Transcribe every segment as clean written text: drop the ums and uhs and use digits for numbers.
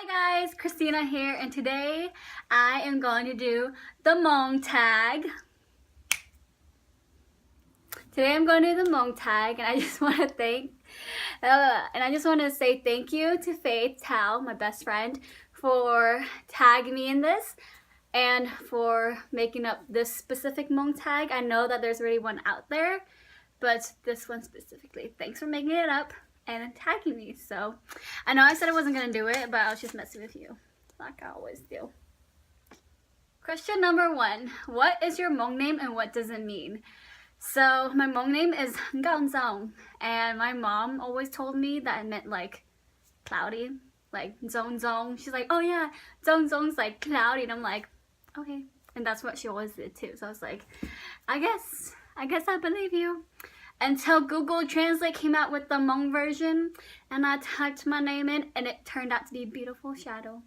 Hi guys, Christina here, and today I am going to do the Hmong Tag. Today I'm going to do the Hmong Tag, and I just want to say thank you to Faith Tao, my best friend, for tagging me in this and for making up this specific Hmong Tag. I know that there's already one out there, but this one specifically. Thanks for making it up and tagging me. So I know I said I wasn't gonna do it, but I was just messing with you like I always do. Question number 1. What is your Hmong name and what does it mean? So my Hmong name is Zong, and my mom always told me that it meant like cloudy, like Zong. She's like, oh yeah, Zong's like cloudy, and I'm like, okay. And that's what she always did too. So I was like, I guess I believe you. Until Google Translate came out with the Hmong version, and I typed my name in, and it turned out to be a beautiful shadow.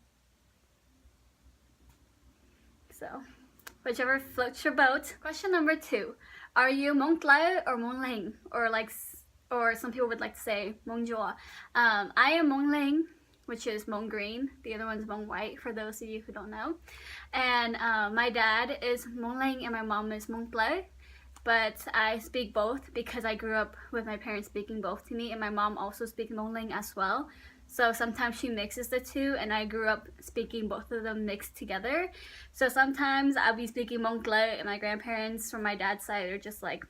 So, whichever floats your boat. Question number 2. Are you Hmong Tlai or Hmong Leng? Or some people would like to say Hmong Jua. I am Hmong Leng, which is Hmong Green. The other one's Hmong White, for those of you who don't know. And my dad is Hmong Leng and my mom is Hmong Tlai. But I speak both because I grew up with my parents speaking both to me, and my mom also speaks Hmong Leng as well. So sometimes she mixes the two, and I grew up speaking both of them mixed together. So sometimes I'll be speaking Hmong Tlai, and my grandparents from my dad's side are just like.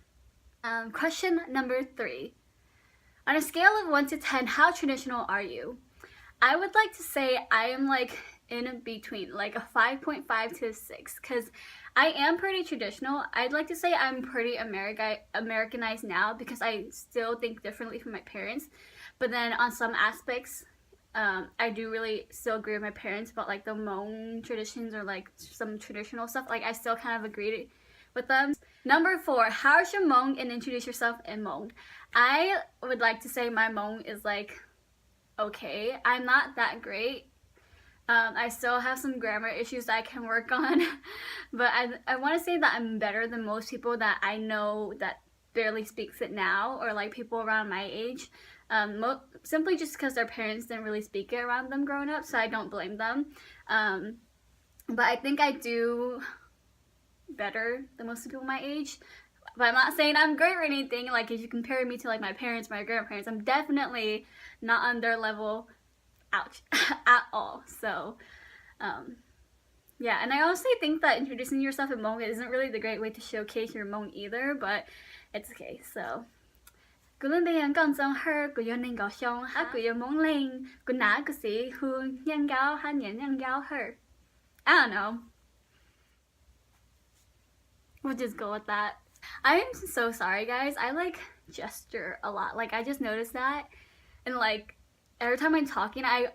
Question number 3. On a scale of 1 to 10, how traditional are you? I would like to say I am like in between, like a 5.5 to a 6, because I am pretty traditional. I'd like to say I'm pretty Americanized now because I still think differently from my parents. But then on some aspects, I do really still agree with my parents about like the Hmong traditions or like some traditional stuff. Like I still kind of agree with them. Number 4, how's your Hmong and introduce yourself in Hmong? I would like to say my Hmong is like okay. I'm not that great. I still have some grammar issues that I can work on, but I want to say that I'm better than most people that I know that barely speaks it now, or like people around my age, simply just because their parents didn't really speak it around them growing up, so I don't blame them. But I think I do better than most people my age. But I'm not saying I'm great or anything. Like if you compare me to like my parents, my grandparents, I'm definitely not on their level. Ouch. At all. So yeah, and I honestly think that introducing yourself in Hmong isn't really the great way to showcase your Hmong either, but it's okay. So I don't know. We'll just go with that. I am so sorry guys. I like gesture a lot. Like I just noticed that, and like every time I'm talking, I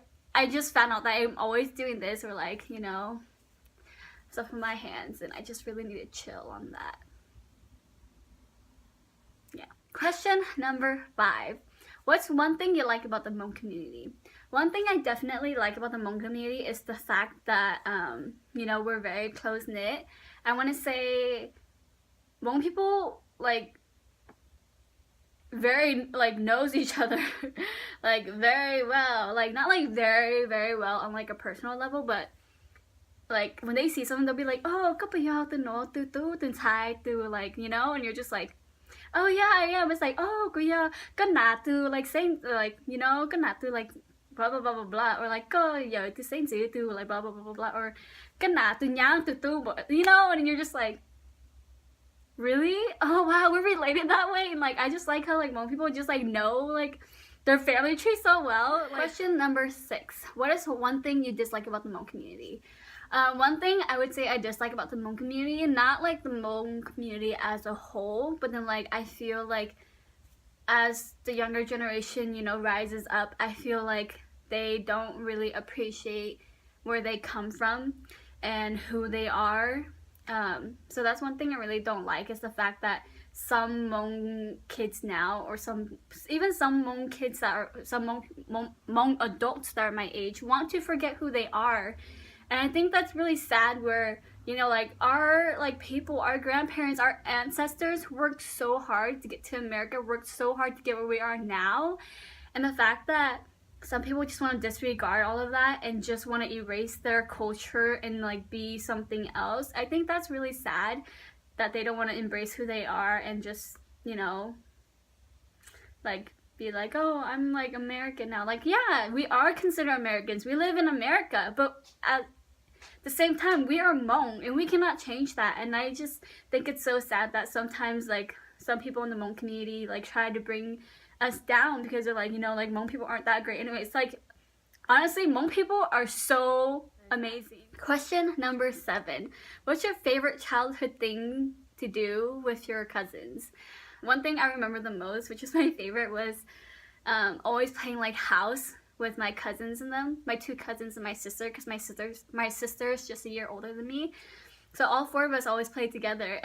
just found out that I'm always doing this, or like, you know, stuff with my hands, and I just really need to chill on that. Yeah. Question number 5. What's one thing you like about the Hmong community? One thing I definitely like about the Hmong community is the fact that, you know, we're very close-knit. I want to say Hmong people, like, very like knows each other like very well, like not like very well on like a personal level, but like when they see something they'll be like, oh like, you know, and you're just like, oh yeah I am. It's like, oh like saying like, you know, like blah blah blah blah blah, or like like blah blah blah blah blah, or you know, and you're just like, really? Oh wow, we're related that way. And like I just like how like Hmong people just like know like their family tree so well. Like, question number 6. What is one thing you dislike about the Hmong community? One thing I would say I dislike about the Hmong community, not like the Hmong community as a whole, but then like I feel like as the younger generation, you know, rises up, I feel like they don't really appreciate where they come from and who they are. So that's one thing I really don't like, is the fact that some Hmong kids now, or even some Hmong kids that are, some Hmong adults that are my age, want to forget who they are. And I think that's really sad, where, you know, like our people, our grandparents, our ancestors worked so hard to get to America, worked so hard to get where we are now. And the fact that some people just want to disregard all of that and just want to erase their culture and like be something else. I think that's really sad that they don't want to embrace who they are and just, you know, like be like, oh, I'm like American now. Like, yeah, we are considered Americans. We live in America, but at the same time, we are Hmong and we cannot change that. And I just think it's so sad that sometimes like some people in the Hmong community like try to bring us down because they're like, you know, like Hmong people aren't that great. Anyway, it's like, honestly, Hmong people are so amazing. Question number 7. What's your favorite childhood thing to do with your cousins? One thing I remember the most, which is my favorite, was always playing like house with my cousins and them, my 2 cousins and my sister, because my sister's just a year older than me. So all 4 of us always played together.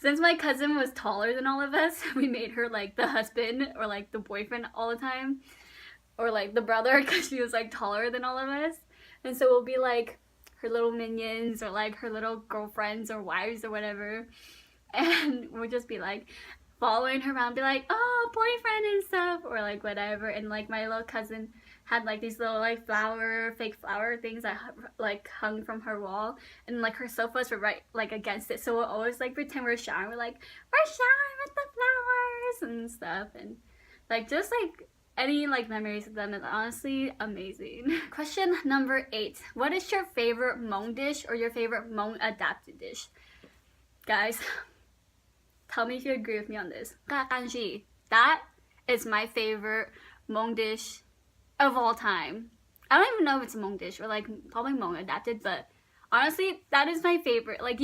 Since my cousin was taller than all of us, we made her like the husband or like the boyfriend all the time, or like the brother because she was like taller than all of us. And so we'll be like her little minions or like her little girlfriends or wives or whatever. And we'll just be like following her around, be like, oh, boyfriend and stuff, or like whatever. And like my little cousin had like these little like fake flower things that like hung from her wall, and like her sofas were right like against it, so we'll always like pretend we're showering. We're like, we're showering with the flowers and stuff, and like just like any like memories of them is honestly amazing. Question number 8. What is your favorite Hmong dish or your favorite Hmong adapted dish? Guys, tell me if you agree with me on this. That is my favorite Hmong dish of all time. I don't even know if it's a Hmong dish or like probably Hmong adapted, but honestly, that is my favorite. Like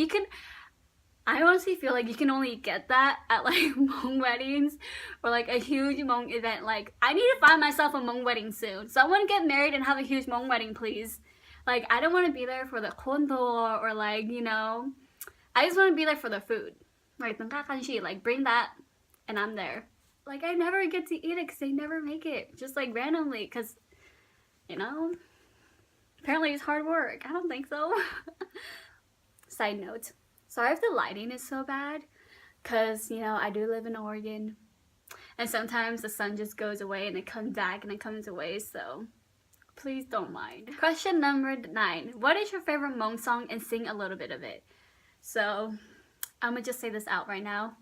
I honestly feel like you can only get that at like Hmong weddings or like a huge Hmong event. Like, I need to find myself a Hmong wedding soon. Someone get married and have a huge Hmong wedding, please. Like, I don't want to be there for the kondo or like, you know, I just want to be there for the food. Like, bring that and I'm there. Like, I never get to eat it because they never make it. Just like randomly because, you know, apparently it's hard work. I don't think so. Side note. Sorry if the lighting is so bad, because, you know, I do live in Oregon, and sometimes the sun just goes away and it comes back and it comes away, so please don't mind. Question number 9. What is your favorite Hmong song, and sing a little bit of it? So, I'm gonna just say this out right now.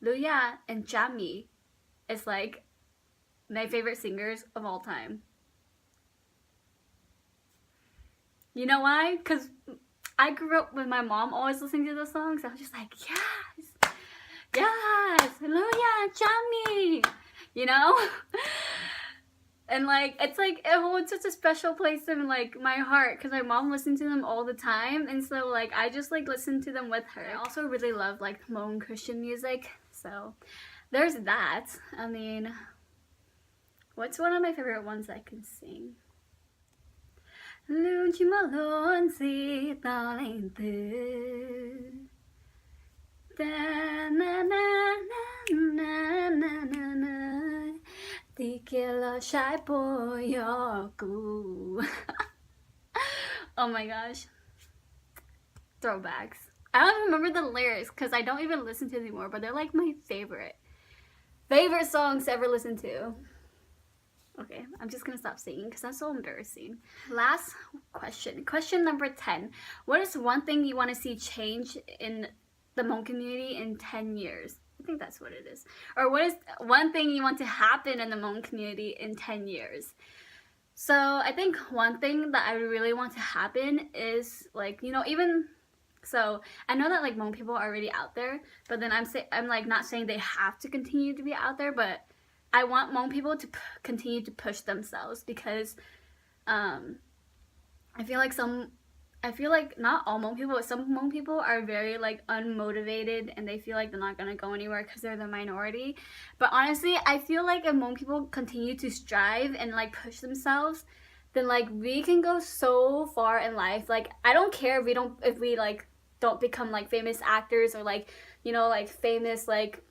Luya and Jamie is like my favorite singers of all time. You know why? Because I grew up with my mom always listening to those songs. I was just like, yes, yes, hallelujah, Jamie, you know? And like, it's like, it holds such a special place in like my heart because my mom listened to them all the time. And so like, I just like listen to them with her. I also really love like Hmong Christian music. So there's that. I mean, what's one of my favorite ones I can sing? Luôn chỉ mơ luôn gì ta lên từ ta na na na na na na na đi kia là trái bồi cũ. Oh my gosh, throwbacks. I don't even remember the lyrics because I don't even listen to them anymore, but they're like my favorite songs to ever listen to. Okay, I'm just gonna stop singing because that's so embarrassing. Last question. Question number 10. What is one thing you want to see change in the Hmong community in 10 years? I think that's what it is. Or what is one thing you want to happen in the Hmong community in 10 years? So I think one thing that I really want to happen is like, you know, even so I know that like Hmong people are already out there, but then I'm like not saying they have to continue to be out there, but I want Hmong people to continue to push themselves because I feel like not all Hmong people, but some Hmong people are very like unmotivated and they feel like they're not gonna go anywhere because they're the minority. But honestly, I feel like if Hmong people continue to strive and like push themselves, then like we can go so far in life. Like I don't care if we like don't become like famous actors or like, you know, like famous like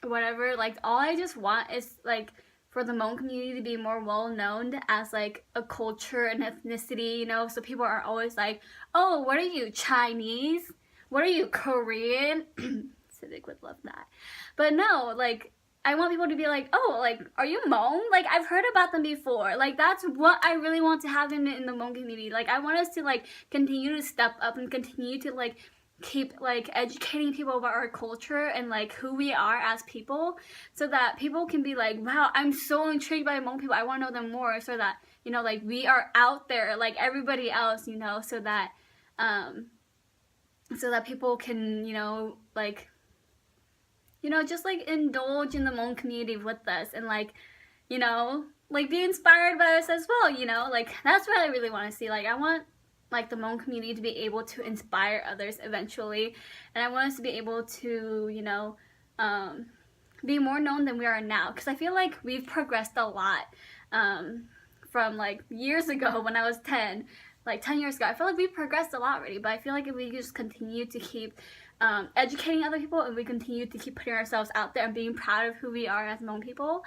whatever. Like all I just want is like for the Hmong community to be more well known as like a culture and ethnicity, you know, so people are always like, oh, what are you, Chinese? What are you, Korean? Civic would love that. But no, like I want people to be like, oh, like, are you Hmong? Like, I've heard about them before. Like, that's what I really want to happen in the Hmong community. Like, I want us to, like, continue to step up and continue to, like, keep, like, educating people about our culture and, like, who we are as people, so that people can be like, wow, I'm so intrigued by Hmong people. I want to know them more, so that, you know, like, we are out there like everybody else, you know, so that people can, you know, like, you know, just, like, indulge in the Hmong community with us and, like, you know, like, be inspired by us as well, you know? Like, that's what I really want to see. Like, I want, like, the Hmong community to be able to inspire others eventually. And I want us to be able to, you know, be more known than we are now. Because I feel like we've progressed a lot from, like, years ago when I was 10. Like, 10 years ago. I feel like we've progressed a lot already. But I feel like if we just continue to keep educating other people, and we continue to keep putting ourselves out there and being proud of who we are as Hmong people,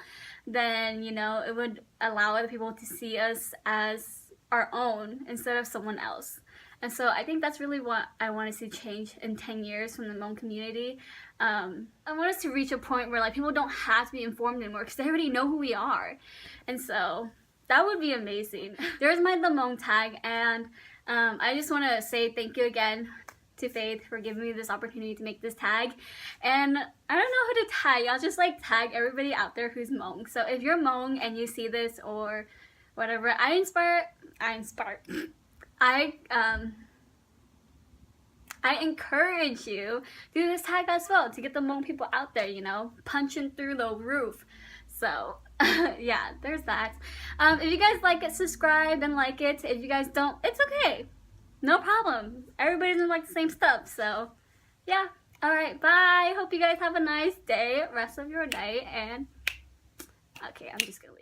then, you know, it would allow other people to see us as our own instead of someone else. And so I think that's really what I want to see change in 10 years from the Hmong community. I want us to reach a point where, like, people don't have to be informed anymore because they already know who we are. And so that would be amazing. There's the Hmong Tag, and I just want to say thank you again to Faith for giving me this opportunity to make this tag. And I don't know who to tag. I'll just, like, tag everybody out there who's Hmong. So if you're Hmong and you see this or whatever, I encourage you to do this tag as well, to get the Hmong people out there, you know, punching through the roof. So yeah, there's that. If you guys like it, subscribe and like it. If you guys don't, it's okay. No problem. Everybody doesn't like the same stuff. So yeah. Alright, bye. Hope you guys have a nice day, rest of your night, and okay, I'm just gonna leave.